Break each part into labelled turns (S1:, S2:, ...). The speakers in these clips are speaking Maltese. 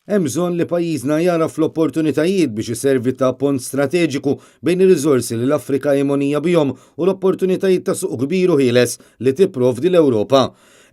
S1: Hemm bżonn li pajjiżna jara fl-opportunitajiet biex iservi ta' pont strateġiku bejn ir-riżorsi li l-Afrika hemonija bihom u l-opportunitajiet ta' suq kbir u ħieles li tipprovdi l-Ewropa.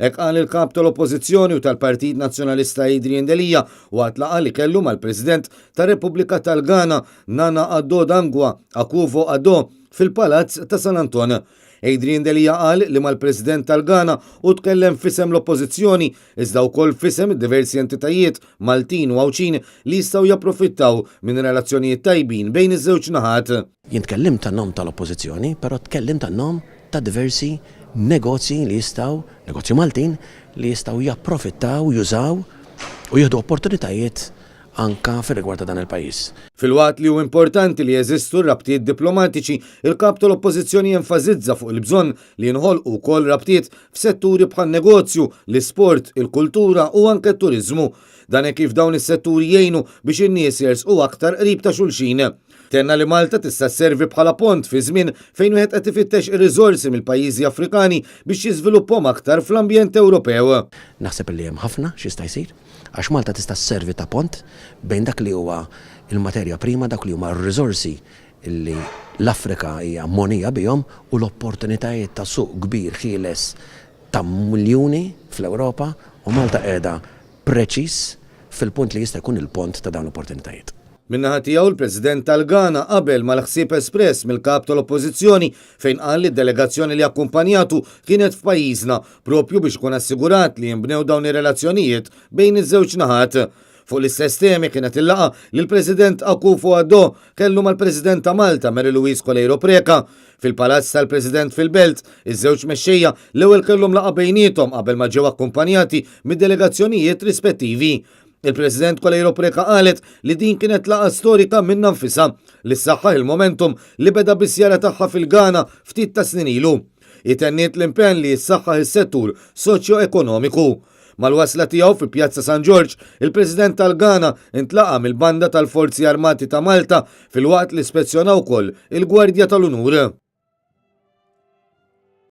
S1: Hekk qal il-kap tal-Oppożizzjoni u tal-Partit Nazzjonalista Adrien Delija waqt laqgħa li kellu mal-President tar-Repubblika tal-Ghana Nana Addo Dangwa Akufo-Addo fil-Palazz ta' San Anton. Adrien Delija qal li mal-President tal-Ghana u tkellem fisem l-Oppożizzjoni iżda wkoll fisem diversi entitajiet Maltin u Awċin li jistgħu japprofittaw minn relazzjonijiet tajbin bejn iż-żewġ naħat.
S2: Jien tkellimt tan-nom tal-Oppożizzjoni, però tkellimt tan-nom ta' diversi negozji li negozju Maltin li jistgħu japprofittaw, jużaw u jieħdu opportunitajiet anka fil-rigward ta' dan il-pajjiż.
S1: Fil-waqt li hu importanti li jeżistu rabtiet diplomatiċi, il-kap tal-Oppożizzjoni jenfasizza fuq il-bżonn li jinħolqu wkoll rabtiet f'setturi bħal negozju, l-isport, il-kultura u anke t-turiżmu. Dan kif dawn is-setturi jgħinu biex in-nies jersqu aktar qrib ta' xulxin. Tenna li Malta tista' sservi bħala pont fi żmien fejn wieħed qed ifittex ir-riżorsi mill-pajjiżi Afrikani biex jiżviluppahom aktar fl-ambjent Ewropew.
S2: Naħseb li hemm ħafna x'jista' jsir għax Malta tista' sservi ta' pont bejn dak li huwa il-materja prima, dak li huma r-riżorsi li l-Afrika hija monija bihom u l-opportunitajiet ta' suq kbir ħieles ta' miljuni fl-Ewropa u Malta qiegħda preċiż fil-punt li jista' jkun il-pont ta' dawn l-opportunitajiet.
S1: Minnaħa tiegħu il-President tal-Ghana qabel mal-ħsieb espress mill-kap tal-Oppożizzjoni fejn qal li d-delegazzjoni li akkumpanjatu kienet f'pajjiżna propju biex kun assigurat li jinbnew dawn ir-relazzjonijiet bejn iż-żewġ naħat. Fuq l-istess temi kienet il-laqa li l-President Akufo-Addo kellu mal-President ta' Malta Mary Louise Coleiro Preca. Fil-palazz tal-President fil-Belt, iż-żewġ mexxejja l-ewwel kellhom laqa bejniethom qabel ma ġew akkumpanjati mid-delegazzjonijiet rispettivi. Il-President Coleiro Preca qalet li din kienet laqa storika minna nfisha li ssaħħaħ il-momentum li beda bis-sjara tagħha fil-Ghana ftit ta' snin ilu. Itenniet l-impenn li jissaħħaħ is-settur soċjo-ekonomiku. Mal-wasla tiegħu fil-Pjazza San George, il-President tal-Ghana intlaqa mill-banda tal-Forzi Armati ta' Malta fil-waqt li ispezzjonaw wkoll il-Gwardja tal-Unur.